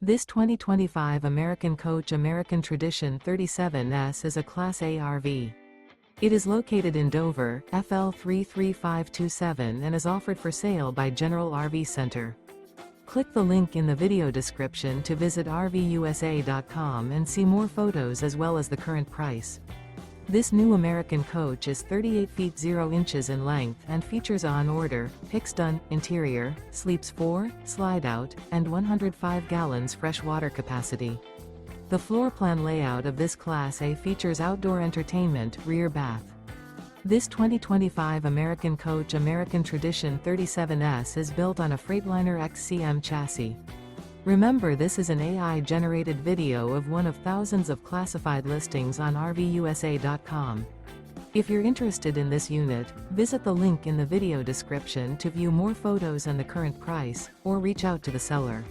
This 2025 American Coach American Tradition 37S is a Class A RV. It is located in Dover, FL 33527 and is offered for sale by General RV Center. Click the link in the video description to visit RVUSA.com and see more photos as well as the current price. This new American coach is 38 feet 0 inches in length and features on-order, PICS DONE, interior, sleeps 4, slide-out, and 105 gallons fresh water capacity. The floor plan layout of this Class A features outdoor entertainment, rear bath. This 2025 American Coach American Tradition 37S is built on a Freightliner XCM chassis. Remember, this is an AI-generated video of one of thousands of classified listings on RVUSA.com. If you're interested in this unit, visit the link in the video description to view more photos and the current price, or reach out to the seller.